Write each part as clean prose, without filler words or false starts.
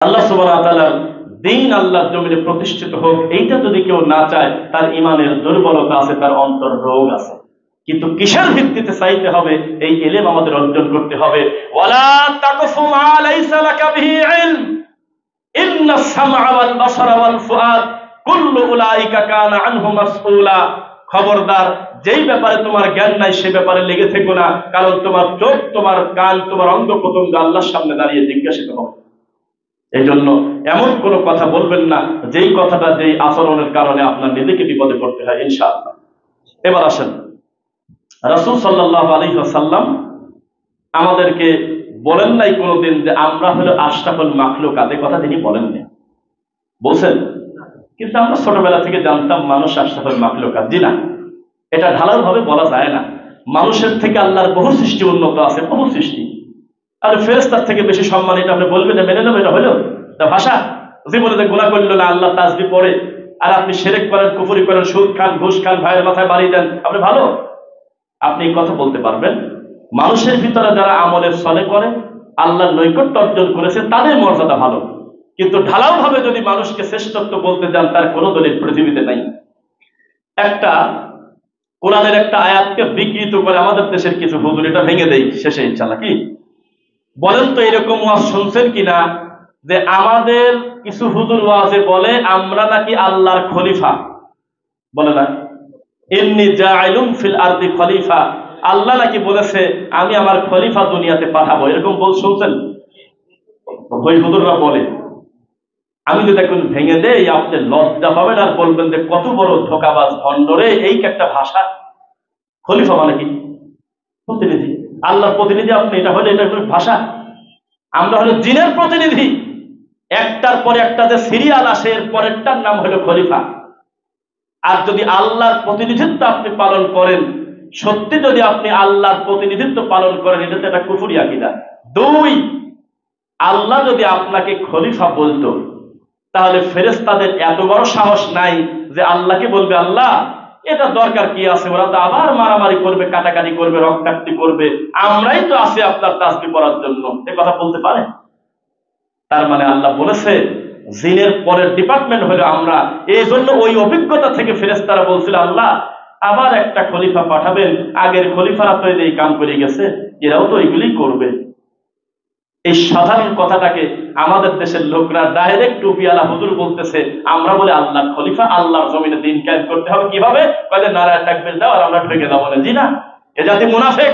আল্লাহ সুবহানাহু ওয়া তাআলার দ্বীন আল্লাহর জমিনে প্রতিষ্ঠিত হোক, এইটা যদি কেউ না চায়, তার ঈমানের দুর্বলতা আছে, তার অন্তর রোগ আছে। কিন্তু কিসের ভিত্তিতে চাইতে হবে? এই ইলম আমাদের অর্জন করতে হবে। ওয়ালা তাকফু মা লাইসা লাকা বিহি ইলম ইন্নাস সামআ ওয়াল বাসারা ওয়াল ফুআদ কুল্লু উলাইকা কানা আনহু মাসউলা। খবরদার, যেই ব্যাপারে তোমার জ্ঞান নাই সে ব্যাপারে লেগে থেকো না, কারণ তোমার চোখ, তোমার কান, তোমার অঙ্গ প্রত্যঙ্গ আল্লাহর সামনে দাঁড়িয়ে জিজ্ঞাসিত হবে। এই জন্য এমন কোন কথা বলবেন না যেই কথাটা, যেই আচরণের কারণে আপনার নিজেকে বিপদে পড়তে হয়, ইনশাআল্লাহ। এবার আসেন, রাসূল সাল্লাল্লাহু আলাইহি ওয়াসাল্লাম আমাদেরকে বলেন নাই কোনদিন যে আমরা হলো আশরাফুল মাখলুকাত, এই কথা তিনি বলেন নাই। বলছেন? কিন্তু আমরা ছোটবেলা থেকে জানতাম মানুষ আশরাফুল মাখলুকাত। জি না, এটা ঢালাও ভাবে বলা যায় না। মানুষের থেকে আল্লাহর বহু সৃষ্টি উন্নত আছে, বহু সৃষ্টি। আর ফেরেশতার থেকে বেশি সম্মান, এটা আপনি বলবেন না, মেনে নেবেন? এটা হলো তা ভাষা। জীবনে যে গুনাহ করলো না, আল্লাহ তাসবিহ পড়ে, আর আপনি শিরক করেন, কুফরি করেন, সুদ খান, ঘুষ খান, ভাইয়ের মাথায় বাড়ি দেন, আপনি ভালো? আপনি এই কথা বলতে পারবেন? মানুষের ভিতরে যারা আমলের সলে করে, আল্লাহর নৈকট্য অর্জন করেছে, তাদের মর্যাদা ভালো। কিন্তু ঢালাও ভাবে যদি মানুষকে শ্রেষ্ঠত্ব বলতে যান, তার কোনো দলিল পৃথিবীতে নাই। একটা কোরআনের একটা আয়াতকে বিকৃত করে আমাদের দেশের কিছু হুজুর, এটা ভেঙে দেই শেষে ইনশাআল্লাহ। কি বলেন তো, এরকম ওয়াজ শুনছেন কিনা যে আমাদের কিছু হুজুর ওয়াজে বলে আমরা নাকি আল্লাহর খলিফা? বলে না, ইন্নী জাইলুম ফিল আরদি খলিফা, আল্লাহ নাকি বলেছে আমি আমার খলিফা দুনিয়াতে পাঠাবো, এরকম বল শুনছেন? ওই হুজুররা বলে। আমি যদি এখন ভেঙে দেই, আপনি লজ্জা পাবেন আর বলবেন যে কত বড় ধোঁকাবাজ ভণ্ডরে, এই একটা ভাষা। খলিফা মানে কি? প্রতিনিধি, আল্লাহর প্রতিনিধি আপনি, এটা হলে এটা ভাষা? আমরা হলো জিনের প্রতিনিধি। একটার পরে একটা যে সিরিয়াল আসে, এর পরেরটার নাম হলো খলিফা। আর যদি আল্লাহর প্রতিনিধিত্ব আপনি পালন করেন, সত্যি যদি আপনি আল্লাহর প্রতিনিধিত্ব পালন করেন, এটা তো একটা কুফরি আকীদা। দুই, আল্লাহ যদি আপনাকে খলিফা বলতো, তাহলে ফেরেশতাদের এত বড় সাহস নাই যে আল্লাহকে বলবে আল্লাহ এটা দরকার কি আছে, ওরা তো আবার মারামারি করবে, কাটাকাটি করবে, রক্তাক্তি করবে, আমরাই তো আছি আপনার তাসবিহ পড়ার জন্য, এ কথা বলতে পারে? তার মানে আল্লাহ বলেছে জিনের পরের ডিপার্টমেন্ট হলো আমরা। এই জন্য ওই অভিজ্ঞতা থেকে ফেরেশতারা বলছিল আল্লাহ আবার একটা খলিফা পাঠাবেন, আগের খলিফারা তো এই কাম করে গেছে, এরাও তো এগুলি করবে। এই সাধারণ কথাটাকে আমাদের দেশের লোকরা ডাইরেক্ট টুপিওয়ালা হুজুর বলতেছে আমরা বলে আল্লাহর খলিফা, আল্লাহর জমিনে দিন কায়েম করতে হবে। কিভাবে? কয়েকদিন নারায় তাকবীর দাও আর আমরা ঢুকে যাবো না। জি না, এ জাতি মুনাফিক।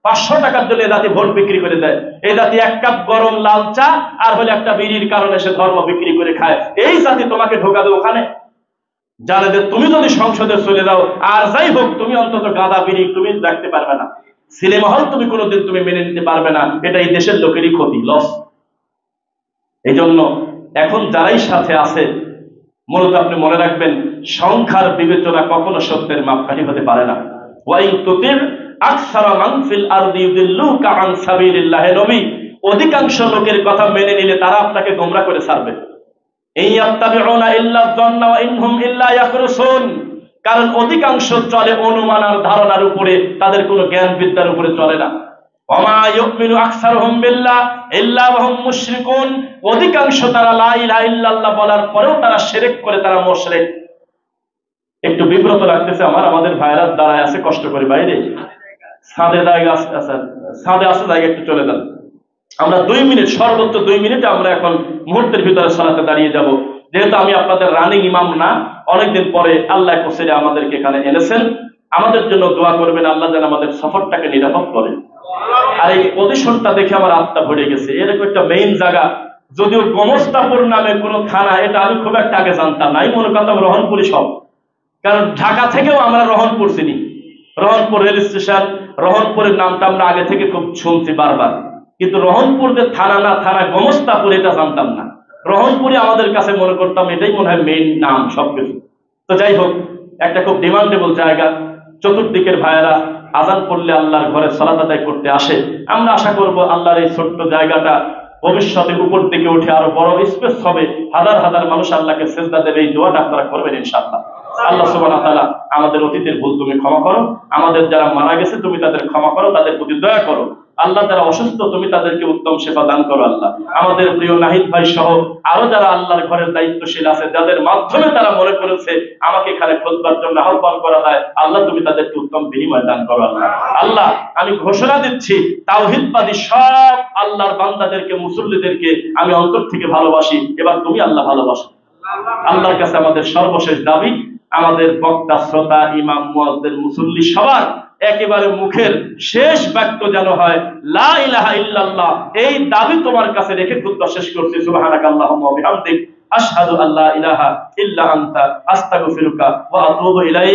500 টাকার জন্য এ জাতি ভোট বিক্রি করে দেয়। এই জাতি এক কাপ গরম লাল চা আর হলে একটা বিড়ির কারণে সে ধর্ম বিক্রি করে খায়। এই জাতি তোমাকে ঢোকাবে ওখানে? জানে যে তুমি যদি সংসদে চলে যাও আর যাই হোক, তুমি অন্তত গাঁদা বিড়ি তুমি রাখতে পারবে না, সিনেমা হল তুমি কোনোদিন তুমি মেনে নিতে পারবে না। এটা এই দেশের লোকেরই ক্ষতি, লস। এই জন্য এখন যারাই সাথে আছে, মূলত আপনি মনে রাখবেন সংখ্যার বিবেচনা কখনো সত্যের মাপকাঠি হতে পারে না। ওয়াইন তুতির আকসারা মান ফিল আরদি ইউদিল্লুকা আন সাবিলিল্লাহ, নবী অধিকাংশ লোকের কথা মেনে নিলে তারা আপনাকে গোমরা করে ছাড়বে। এই ইয়াত্তাবিউনা ইল্লা যান্না ওয়া ইনহুম ইল্লা ইয়াখরুসুন, কারণ অধিকাংশ চলে অনুমান আর ধারণার উপরে, তাদের কোনো জ্ঞান বিদ্যার উপরে চলে না। ওমা ইউমিনু আকসারুহুম বিল্লাহ ইল্লা ওয়া হুম মুশরিকুন, অধিকাংশ তারা লা ইলাহা ইল্লাল্লাহ বলার পরেও তারা শিরক করে, তারা মুশরিক। একটু বিব্রত লাগতেছে আমাদের ভাইরা দাঁড়ায় আছে কষ্ট করে বাইরে, ছাদে জায়গা আছে, ছাদে আছে জায়গা, একটু চলে যান। আমরা 2 মিনিট, সর্বোচ্চ 2 মিনিটে আমরা এখন মুহূর্তের ভিতরে সালাতে দাঁড়িয়ে যাব। যেহেতু আমি আপনাদের রানিং ইমাম না, অনেকদিন পরে আল্লাহ কোসেরে আমাদেরকে এখানে এনেছেন, আমাদের জন্য দোয়া করবেন আল্লাহ যেন আমাদের সফরটাকে নিরাপদ করে। আর এই পজিশনটা দেখে আমার আত্মা ভরে গেছে। এরকম একটা মেইন জায়গা, যদিও গোমস্তাপুর নামে কোনো থানা, এটা আমি খুব একটা আগে জানতাম না। আমি মনে করতাম রহনপুরি সব, কারণ ঢাকা থেকেও আমরা রহনপুর চিনি। রহনপুর রেল স্টেশন, রহনপুরের নামটা আমরা আগে থেকে খুব শুনছি বারবার, কিন্তু রহনপুর যে থানা না, থানা গোমস্তাপুর, এটা জানতাম না। রহনপুরে আমাদের কাছে মনে করতাম এটাই মনে হয় মেইন নাম সবকিছু। তো যাই হোক, একটা খুব ডিমান্ডেবল জায়গা। চতুর্দিকের ভাইয়েরা আজান পড়লে আল্লাহর ঘরে সালাত আদায় করতে আসে। আমরা আশা করব আল্লাহর এই ছোট্ট জায়গাটা ভবিষ্যতে উপর দিকে উঠে আরো বড় স্পেস হবে, হাজার হাজার মানুষ আল্লাহকে সিজদা দেবে। এই দোয়াটা আপনারা করবেন ইনশাআল্লাহ। আল্লাহ সুবহানাহু ওয়া তাআলা আমাদের অতীতের ভুল তুমি ক্ষমা করো, আমাদের যারা মারা গেছে তুমি তাদের ক্ষমা করো, তাদের প্রতি দয়া করো। আল্লাহ যারা অসুস্থ তুমি তাদেরকে উত্তম সেবা দান করো আল্লাহ। আমাদের প্রিয় নাহিদ ভাই সহ আরো যারা আল্লাহর ঘরের দায়িত্বশীল আছে, যাদের মাধ্যমে তারা মনে করেছে আমাকে এখানে খুতবার জন্য আহ্বান করা যায়, আল্লাহ তুমি তাদেরকে উত্তম বিনিময় দান করো আল্লাহ। আল্লাহ আমি ঘোষণা দিচ্ছি তাওহীদবাদী সব আল্লাহর বান্দাদেরকে, মুসল্লিদেরকে আমি অন্তর থেকে ভালোবাসি। এবার তুমি আল্লাহ ভালোবাসো। আল্লাহর কাছে আমাদের সর্বশেষ দাবি, আমাদের বক্তা, শ্রোতা, ইমাম, মুয়াজ্জিন, মুসল্লি সবার একেবারে মুখের শেষ বাক্য যেন হয় লা ইলাহা ইল্লাল্লাহ। এই দাবি তোমার কাছে রেখে খুতবা শেষ করছি। সুবহানাকাল্লাহুম্মা ওয়া বিহামদিক আশহাদু আল্লা ইলাহা ইল্লা আনতা আস্তাগফিরুকা ওয়া আতুবু ইলাইক।